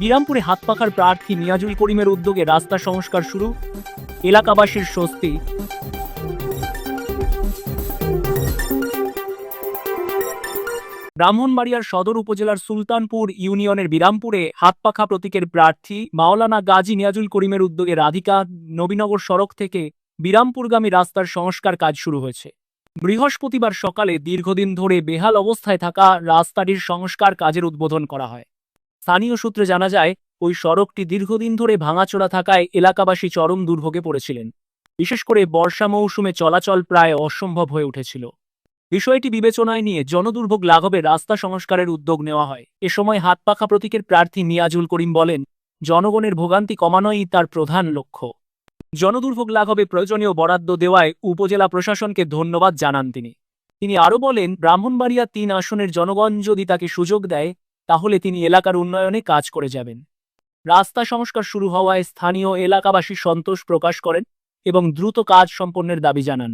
বিরামপুরে হাতপাখার প্রার্থী নিয়াজুল করিমের উদ্যোগে রাস্তা সংস্কার শুরু, এলাকাবাসীর স্বস্তি। ব্রাহ্মণবাড়িয়ার সদর উপজেলার সুলতানপুর ইউনিয়নের বিরামপুরে হাতপাখা প্রতীকের প্রার্থী মাওলানা গাজী নিয়াজুল করিমের উদ্যোগে রাধিকা নবীনগর সড়ক থেকে বিরামপুরগামী রাস্তার সংস্কার কাজ শুরু হয়েছে। বৃহস্পতিবার সকালে দীর্ঘদিন ধরে বেহাল অবস্থায় থাকা রাস্তাটির সংস্কার কাজের উদ্বোধন করা হয়। স্থানীয় সূত্রে জানা যায়, ওই সড়কটি দীর্ঘদিন ধরে ভাঙাচোরা থাকায় এলাকাবাসী চরম দুর্ভোগে পড়েছিলেন। বিশেষ করে বর্ষা মৌসুমে চলাচল প্রায় অসম্ভব হয়ে উঠেছিল। বিষয়টি বিবেচনায় নিয়ে জনদুর্ভোগ লাঘবে রাস্তা সংস্কারের উদ্যোগ নেওয়া হয়। এ সময় হাতপাখা প্রতীকের প্রার্থী নিয়াজুল করিম বলেন, জনগণের ভোগান্তি কমানোই তার প্রধান লক্ষ্য। জনদুর্ভোগ লাঘবে প্রয়োজনীয় বরাদ্দ দেওয়ায় উপজেলা প্রশাসনকে ধন্যবাদ জানান তিনি আরও বলেন, ব্রাহ্মণবাড়িয়া ৩ আসনের জনগণ যদি তাকে সুযোগ দেয় তাহলে তিনি এলাকার উন্নয়নে কাজ করে যাবেন। রাস্তা সংস্কার শুরু হওয়ায় স্থানীয় এলাকাবাসী সন্তোষ প্রকাশ করেন এবং দ্রুত কাজ সম্পন্নের দাবি জানান।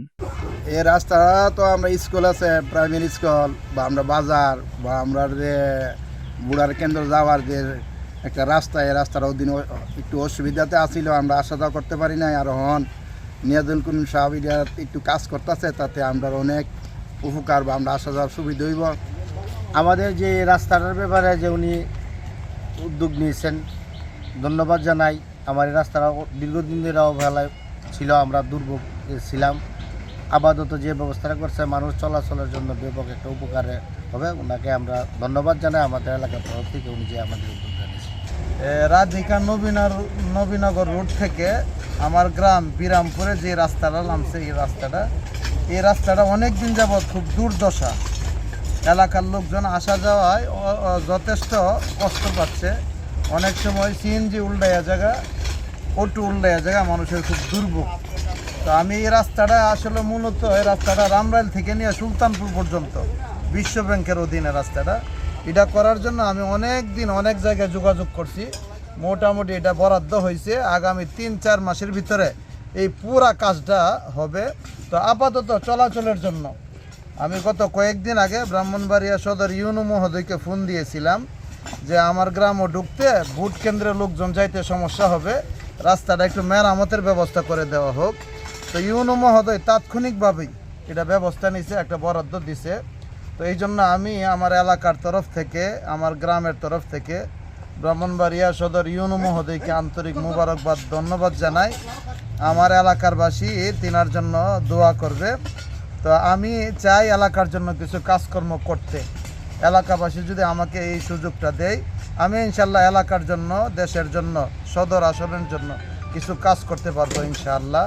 এই রাস্তা তো আমরা স্কুল আছে, প্রাইমারি স্কুল বা আমরা বাজার বা আমরা যে বুড়ার কেন্দ্র যাওয়ার যে একটা রাস্তা, এই রাস্তাটাও দিন একটু অসুবিধাতে আসছিল, আমরা আসা যাওয়া করতে পারি নাই। আর হন নিয়াজুল করিম সাহেব এটা একটু কাজ করতেছে, তাতে আমরা অনেক উপকার বা আমরা আসা যাওয়ার সুবিধা হইব। আমাদের যে রাস্তাটার ব্যাপারে যে উনি উদ্যোগ নিয়েছেন, ধন্যবাদ জানাই। আমার এই রাস্তাটা দীর্ঘদিন ধরে অবহেলায় ছিল, আমরা দুর্ভোগ ছিলাম। আপাতত যে ব্যবস্থাটা করছে মানুষ চলাচলের জন্য ব্যাপক একটা উপকারে হবে, ওনাকে আমরা ধন্যবাদ জানাই। আমাদের এলাকার তরফ থেকে উনি যে আমাদের উদ্যোগ জানিয়েছে। রাধিকা নবীনগর রোড থেকে আমার গ্রাম বিরামপুরে যে রাস্তাটা নামছে, এই রাস্তাটা অনেক দিন যাবৎ খুব দুর্দশা। এলাকার লোকজন আসা যাওয়ায় যথেষ্ট কষ্ট পাচ্ছে। অনেক সময় সিএনজি উল্টাইয়া জায়গা, অটো উল্টাইয়া জায়গা, মানুষের খুব দুর্ভোগ। তো আমি এই রাস্তাটা আসলে মূলত এই রাস্তাটা রামরাইল থেকে নিয়ে সুলতানপুর পর্যন্ত বিশ্ব ব্যাংকের অধীনে রাস্তাটা, এটা করার জন্য আমি অনেক দিন অনেক জায়গায় যোগাযোগ করছি। মোটামুটি এটা বরাদ্দ হয়েছে, আগামী ৩-৪ মাসের ভিতরে এই পুরা কাজটা হবে। তো আপাতত চলাচলের জন্য আমি গত কয়েকদিন আগে ব্রাহ্মণবাড়িয়া সদর ইউনো মহোদয়কে ফোন দিয়েছিলাম যে আমার গ্রামও ঢুকতে ভোট কেন্দ্রের লোকজন যাইতে সমস্যা হবে, রাস্তাটা একটু মেরামতের ব্যবস্থা করে দেওয়া হোক। তো ইউনো মহোদয় তাৎক্ষণিকভাবেই এটা ব্যবস্থা নিছে, একটা বরাদ্দ দিছে। তো এই জন্য আমি আমার এলাকার তরফ থেকে, আমার গ্রামের তরফ থেকে ব্রাহ্মণবাড়িয়া সদর ইউনো মহোদয়কে আন্তরিক মুবারকবাদ, ধন্যবাদ জানাই। আমার এলাকারবাসী তিনার জন্য দোয়া করবে। তো আমি চাই এলাকার জন্য কিছু কাজকর্ম করতে। এলাকাবাসী যদি আমাকে এই সুযোগটা দেয়, আমি ইনশাল্লাহ এলাকার জন্য, দেশের জন্য, সদর আসনের জন্য কিছু কাজ করতে পারবো ইনশাআল্লাহ।